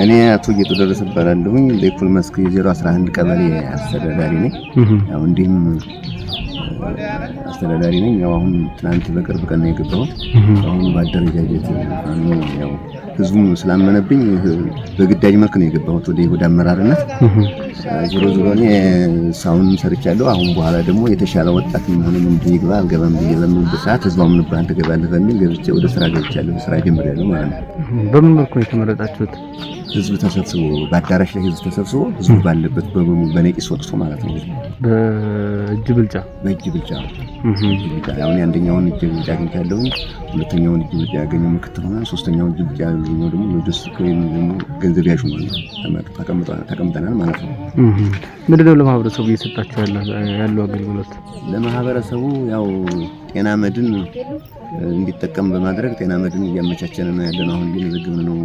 እኔ አቶ ጌጡ ደረሰ እባላለሁኝ ለኩል መስክ የ011 ቀበሌ አስተዳዳሪ ነኝ። ያው እንዲህም አስተዳዳሪ ነኝ። ያው አሁን ትናንት በቅርብ ቀን ነው የገባሁት። አሁን ባደረጃጀት ያው ህዝቡም ስላመነብኝ በግዳጅ መልክ ነው የገባሁት ወደ አመራርነት። ዞሮ ዞሮ እኔ ሳውንም ሰርቻለሁ። አሁን በኋላ ደግሞ የተሻለ ወጣት መሆኑን እንዲግባ አልገባም ብዬ በምልበት ሰዓት ህዝቡ አምነብህ አንተ ገባለህ በሚል ገብቼ ወደ ስራ ገብቻለሁ። ስራ ጀምሬያለሁ ማለት ነው። በምን መልኩ ነው የተመረጣችሁት? ህዝብ ተሰብስቦ በአዳራሽ ላይ ህዝብ ተሰብስቦ ህዝቡ ባለበት በነቂስ ወጥቶ ማለት ነው። በእጅ ብልጫ አሁን አንደኛውን እጅ ብልጫ አግኝቻለሁ። ሁለተኛውን እጅ ብልጫ ያገኘው ምክትል ሆነ። ሶስተኛውን እጅ ብልጫ ያገኘው ደግሞ ሎጂስቲክ ወይም ደግሞ ገንዘብ ያዥ ተቀምጠናል ማለት ነው። ምንድነው ለማህበረሰቡ እየሰጣችሁ ያለው አገልግሎት? ለማህበረሰቡ ያው ጤና መድን እንዲጠቀም በማድረግ ጤና መድን እያመቻቸን ነው ያለነው። አሁን እየመዘገብን ነው፣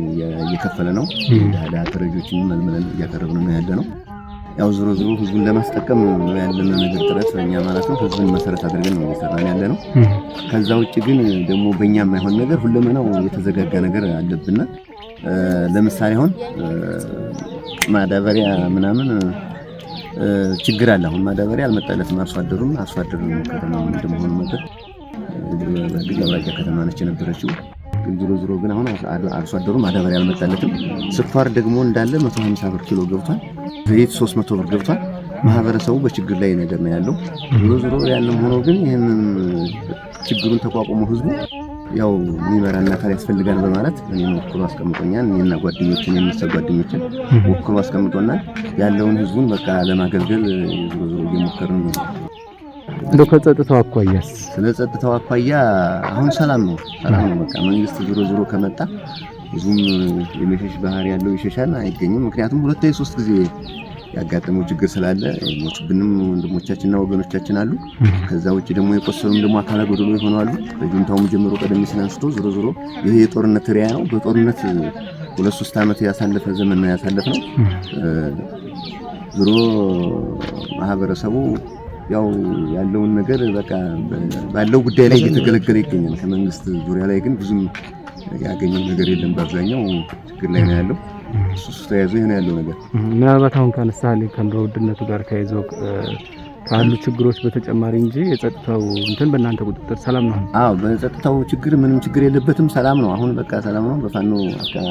እየከፈለ ነው። ዳዳ ተረጆችን መልመለን እያቀረብን ነው ያለነው። ያው ዞሮ ዞሮ ህዝቡን ለማስጠቀም ነው ያለን ነገር ጥረት እኛ ማለት ነው። ህዝቡን መሰረት አድርገን ነው እየሰራን ያለነው። ከዛ ውጪ ግን ደግሞ በእኛ የማይሆን ነገር ሁለመናው የተዘጋጋ ነገር አለብና ለምሳሌ አሁን ማዳበሪያ ምናምን ችግር አለ። አሁን ማዳበሪያ አልመጣለትም። አርሶ አደሩ ከተማ እንደመሆኑ ነገር በግላውራጃ ከተማ ነች የነበረችው። ግን ዞሮ ግን አሁን አርሶ አደሩ ማዳበሪያ አልመጣለትም። ስኳር ደግሞ እንዳለ 150 ብር ኪሎ ገብቷል። ዘይት 300 ብር ገብቷል። ማህበረሰቡ በችግር ላይ ነገር ነው ያለው። ዞሮ ያንም ሆኖ ግን ይሄንን ችግሩን ተቋቁሞ ህዝቡ ያው የሚመራና አካል ያስፈልጋል በማለት እኔን ወክሎ አስቀምጦኛል። እኔና ጓደኞቼን ጓደኞቼን ወክሎ አስቀምጦናል። ያለውን ህዝቡን በቃ ለማገልገል ዞሮ እየሞከርን ነው። እንደው ከጸጥታው አኳያስ? ስለ ጸጥታው አኳያ አሁን ሰላም ነው በቃ መንግስት ዞሮ ከመጣ ህዝቡም የመሸሽ ባህሪ ያለው ይሸሻል፣ አይገኝም። ምክንያቱም 2-3 ጊዜ ያጋጠመው ችግር ስላለ ሞትብንም ወንድሞቻችንና ወገኖቻችን አሉ። ከዛ ውጪ ደግሞ የቆሰሉም ደግሞ አካለ ጎደሎ ይሆናሉ። በጁንታውም ጀምሮ ቀደም ሲል አንስቶ ዞሮ ይሄ የጦርነት ሪያ ነው። በጦርነት 2-3 ዓመት ያሳለፈ ዘመን ነው ያሳለፈው። ዞሮ ማህበረሰቡ ያው ያለውን ነገር በቃ ባለው ጉዳይ ላይ እየተገለገለ ይገኛል። ከመንግስት ዙሪያ ላይ ግን ብዙም ያገኘው ነገር የለም። በአብዛኛው ችግር ላይ ነው ያለው። እሱ ተያይዞ ይሄን ያለው ነገር ምናልባት አሁን ካነሳልኝ ከኑሮ ውድነቱ ጋር ተያይዞ ካሉ ችግሮች በተጨማሪ እንጂ የጸጥታው እንትን በእናንተ ቁጥጥር ሰላም ነው? አዎ በጸጥታው ችግር ምንም ችግር የለበትም። ሰላም ነው። አሁን በቃ ሰላም ነው። በፋኖ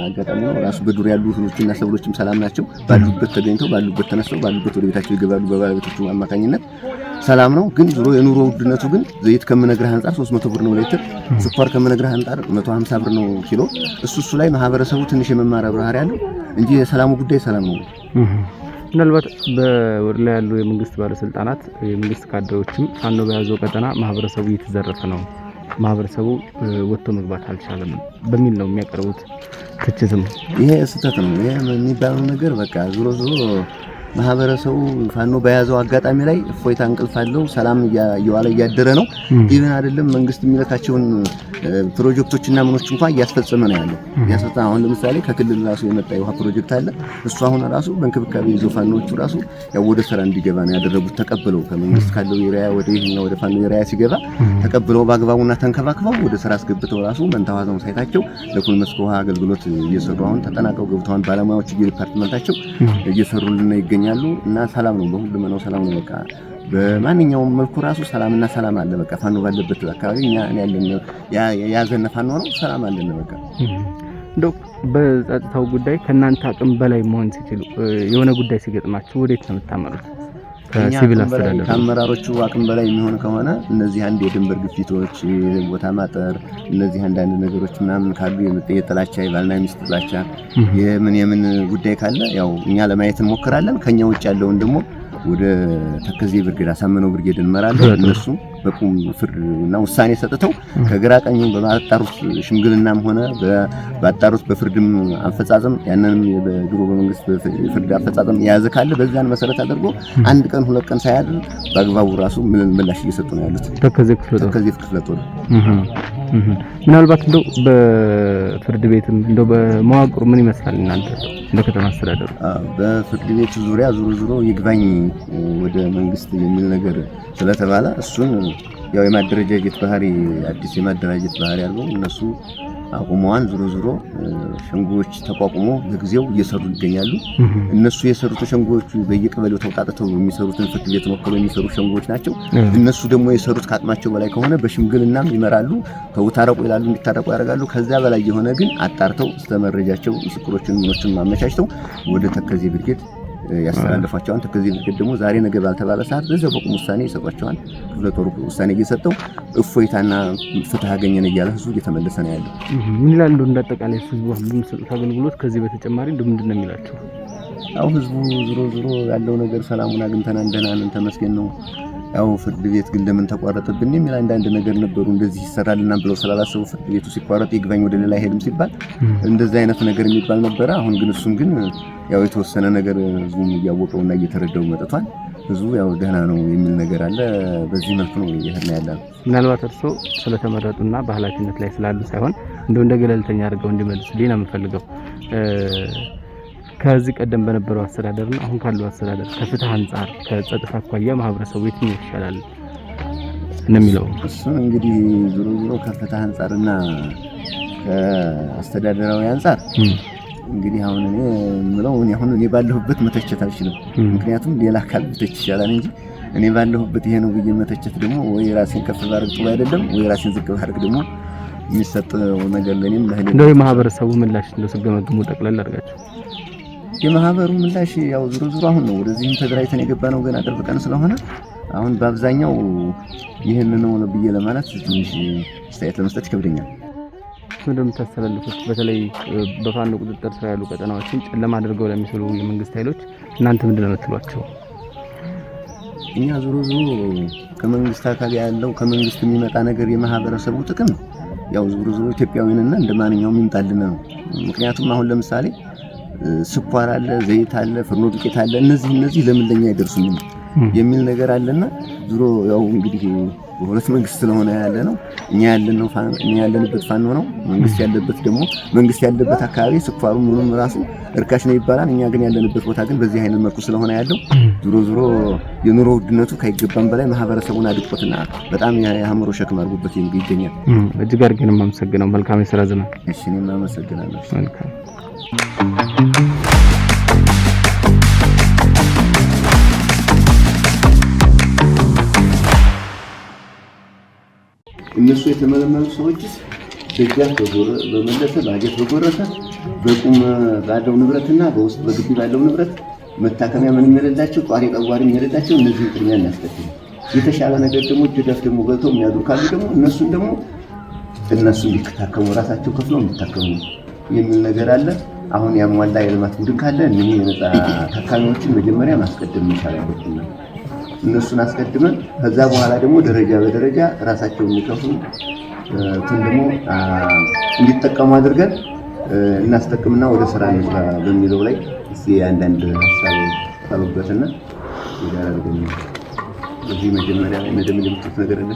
አጋጣሚ ነው ራሱ በዱር ያሉ ህዝቦችና ሰብሎችም ሰላም ናቸው። ባሉበት ተገኝተው ባሉበት ተነስተው ባሉበት ወደ ቤታቸው ይገባሉ። በባለቤቶቹ አማካኝነት ሰላም ነው። ግን ዞሮ የኑሮ ውድነቱ ግን ዘይት ከምነግርህ አንፃር 300 ብር ነው ሊትር፣ ስኳር ከምነግርህ አንፃር 150 ብር ነው ኪሎ። እሱ ላይ ማህበረሰቡ ትንሽ የመማር ባህሪ ያለው እንጂ የሰላሙ ጉዳይ ሰላም ነው። ምናልባት በወር ላይ ያሉ የመንግስት ባለስልጣናት የመንግስት ካድሬዎችም ፋኖ በያዘው ቀጠና ማህበረሰቡ እየተዘረፈ ነው፣ ማህበረሰቡ ወጥቶ መግባት አልቻለም በሚል ነው የሚያቀርቡት ትችትም። ይሄ ስህተት ነው። ይሄ የሚባለው ነገር በቃ ዞሮ ማህበረሰቡ ፋኖ በያዘው አጋጣሚ ላይ እፎይታ እንቅልፍ አለው። ሰላም እየዋለ እያደረ ነው። ኢቭን አይደለም መንግስት የሚለካቸውን ፕሮጀክቶችና ምኖች እንኳን እያስፈጸመ ነው ያለው። አሁን ለምሳሌ ከክልል ራሱ የመጣ የውሃ ፕሮጀክት አለ። እሱ አሁን ራሱ በእንክብካቤ ይዞ ፋኖቹ ራሱ ያው ወደ ስራ እንዲገባ ነው ያደረጉት። ተቀብለው ከመንግስት ካለው የራያ ወደ ይሄኛው ወደ ፋኖ የራያ ሲገባ ተቀብለው በአግባቡና ተንከባክበው ወደ ስራ አስገብተው ራሱ መንታዋዛው ሳይታቸው ለኩል መስክ ውሃ አገልግሎት እየሰሩ አሁን ተጠናቀው ገብተዋል። ባለሙያዎች የዲፓርትመንታቸው እየሰሩልን ይገኛሉ። እና ሰላም ነው። በሁሉም ነው ሰላም ነው። በቃ በማንኛውም መልኩ ራሱ ሰላምና ሰላም አለ። በቃ ፋኖ ባለበት አካባቢ እኛ ያለን ያዘነ ፋኖ ነው። ሰላም አለን። በቃ እንደው በጸጥታው ጉዳይ ከናንተ አቅም በላይ መሆን ሲችሉ የሆነ ጉዳይ ሲገጥማችሁ ወዴት ነው የምታመሩት? ከሲቪል አስተዳደር ከአመራሮቹ አቅም በላይ የሚሆን ከሆነ እነዚህ አንድ የድንበር ግፊቶች፣ ቦታ ማጠር፣ እነዚህ አንዳንድ ነገሮች ምናምን ካሉ የጥላቻ የባልና ሚስት ጥላቻ የምን ጉዳይ ካለ ያው እኛ ለማየት እንሞክራለን። ከኛ ውጭ ያለውን ደግሞ ወደ ተከዜ ብርጌድ አሳምነው ብርጌድ እንመራለን። እነሱ በቁም ፍርድና ውሳኔ ሰጥተው ከግራ ቀኙ በማጣሩት ሽምግልናም ሆነ ባጣሩት በፍርድም አፈጻጸም ያንንም በድሮ በመንግስት ፍርድ አፈጻጸም የያዘ ካለ በዛን መሰረት አድርጎ አንድ ቀን ሁለት ቀን ሳያድር በአግባቡ ራሱ ምላሽ እየሰጡ ነው ያሉት። ተከዜ ክፍለ ጦር ምናልባት እንደው በፍርድ ቤትም እንደው በመዋቅሩ ምን ይመስላል እናንተ እንደ ከተማ አስተዳደሩ? በፍርድ ቤቱ ዙሪያ ዙሮ ይግባኝ ወደ መንግስት የሚል ነገር ስለተባለ እሱን ያው የማደራጀት ባህሪ አዲስ የማደራጀት ባህሪ ያለው እነሱ አቁመዋን ዙሮ ሸንጎዎች ተቋቁሞ በጊዜው እየሰሩ ይገኛሉ። እነሱ የሰሩት ሸንጎዎች በየቀበሌው ተውጣጥተው የሚሰሩትን ፍርድ ቤት ወክለው የሚሰሩ ሸንጎዎች ናቸው። እነሱ ደግሞ የሰሩት ከአቅማቸው በላይ ከሆነ በሽምግልናም ይመራሉ፣ ተውታረቁ ይላሉ፣ እንዲታረቁ ያደርጋሉ። ከዛ በላይ የሆነ ግን አጣርተው ስለመረጃቸው ምስክሮችን ምኖችን ማመቻችተው ወደ ተከዜ ብርጌድ ያስተላልፏቸዋል። ተከዜ ብርጌድ ደግሞ ዛሬ ነገ ባልተባለ ሰዓት በዛው በቁም ውሳኔ ይሰጧቸዋል። ክፍለ ጦሩ ውሳኔ እየሰጠው እፎይታና ፍትህ አገኘን እያለ ህዝቡ እየተመለሰ ነው ያለው። ምን ይላሉ እንዳጠቃላይ ህዝቡ የሚሰጡት አገልግሎት ከዚህ በተጨማሪ ምንድን ነው የሚላቸው? ያው ህዝቡ ዙሮ ያለው ነገር ሰላሙን አግኝተናል፣ ደህና ነን፣ ተመስገን ነው። ያው ፍርድ ቤት ግን ለምን ተቋረጠብን የሚል አንዳንድ ነገር ነበሩ። እንደዚህ ይሰራልና ብለው ስላላሰቡ ፍርድ ቤቱ ሲቋረጥ ይግባኝ ወደ ሌላ አይሄድም ሲባል እንደዚህ አይነት ነገር የሚባል ነበረ። አሁን ግን እሱም ግን ያው የተወሰነ ነገር ህዝቡም እያወቀውና እየተረዳው መጥቷል። ህዝቡ ያው ደህና ነው የሚል ነገር አለ። በዚህ መልኩ ነው ይሄን ያለው። ምናልባት እርሶ ስለተመረጡና በኃላፊነት ላይ ስላሉ ሳይሆን እንደ ገለልተኛ አድርገው እንዲመልሱልኝ ነው የምፈልገው። ከዚህ ቀደም በነበረው አስተዳደርና አሁን ካለው አስተዳደር ከፍትህ አንፃር ከጸጥታ አኳያ ማህበረሰቡ የትኛው ይሻላል እንደሚለው እሱን እንግዲህ ዙሮ ከፍትህ አንፃርና ከአስተዳደራዊ አንፃር እንግዲህ አሁን እኔ የምለው እኔ ባለሁበት መተቸት አልችልም። ምክንያቱም ሌላ አካል ብተች ይችላል እንጂ እኔ ባለሁበት ይሄ ነው ብዬ መተቸት ደግሞ ወይ ራሴን ከፍ ባደርግ ጥሩ አይደለም፣ ወይ ራሴን ዝቅ ባደርግ ደግሞ የሚሰጠው ነገር ለኔም ለህሊና እንደው የማህበረሰቡ ምላሽ እንደው ሲገመግሙ ጠቅለል አድርጋችሁ የማህበሩ ምላሽ ያው ዙሮ አሁን ነው ወደዚህም ተደራጅተን የገባነው ገና ቅርብ ቀን ስለሆነ አሁን በአብዛኛው ይሄን ነው ብዬ ለማለት ትንሽ አስተያየት ለመስጠት ይከብደኛል። እንደምታስተላልፉት በተለይ በፋኖ ቁጥጥር ስር ያሉ ቀጠናዎችን ጨለማ አድርገው ለሚሰሩ የመንግስት ኃይሎች እናንተ ምንድነው የምትሏቸው? እኛ ዙሮ ከመንግስት አካል ያለው ከመንግስት የሚመጣ ነገር የማህበረሰቡ ጥቅም ያው ዙሮ ኢትዮጵያዊንና እንደማንኛውም ይምጣልን ነው። ምክንያቱም አሁን ለምሳሌ ስኳር አለ፣ ዘይት አለ፣ ፍርኖ ዱቄት አለ። እነዚህ ለምን ለኛ አይደርሱም የሚል ነገር አለና ዙሮ ያው እንግዲህ በሁለት መንግስት ስለሆነ ያለ ነው። እኛ ያለንበት ፋኖ ነው። መንግስት ያለበት አካባቢ ስኳሩ ምኑም ራሱ እርካሽ ነው ይባላል። እኛ ግን ያለንበት ቦታ ግን በዚህ አይነት መልኩ ስለሆነ ያለው ዙሮ የኑሮ ውድነቱ ከይገባም በላይ ማህበረሰቡን አድቆትና በጣም የአእምሮ ሸክም አድርጎበት ይገኛል። እጅግ አድርገን የማመሰግነው። መልካም የሥራ ዘመን። እሺ እኔም አመሰግናለሁ። መልካም እነሱ የተመለመሉ ሰዎች ደጃፍ በመለሰ ባጀት በጎረሰ በቁም ባለው ንብረትና በውስጥ በግቢ ባለው ንብረት መታከሚያ ምን የሚረዳቸው ጧሪ ቀዋሪ የሚረዳቸው እነዚህ ቅድሚያ እናስቀድም። የተሻለ ነገር ደግሞ ደጃፍ ደግሞ ገብተው የሚያድሩ ካሉ ደግሞ እነሱ እንዲታከሙ ራሳቸው ከፍለው እንዲታከሙ የሚል ነገር አለ። አሁን ያሟላ የልማት ቡድን ካለ እነዚህ የነጻ ታካሚዎችን መጀመሪያ ማስቀደም ይቻላል። እነሱን አስቀድመን ከዛ በኋላ ደግሞ ደረጃ በደረጃ ራሳቸውን የሚከፍሉ ደግሞ እንዲጠቀሙ አድርገን እናስጠቅምና ወደ ስራ እንግባ በሚለው ላይ እስቲ አንዳንድ ሀሳብ ታሉበትና ይዳራል። በዚህ መጀመሪያ እንደምንምጡት ነገር አለ።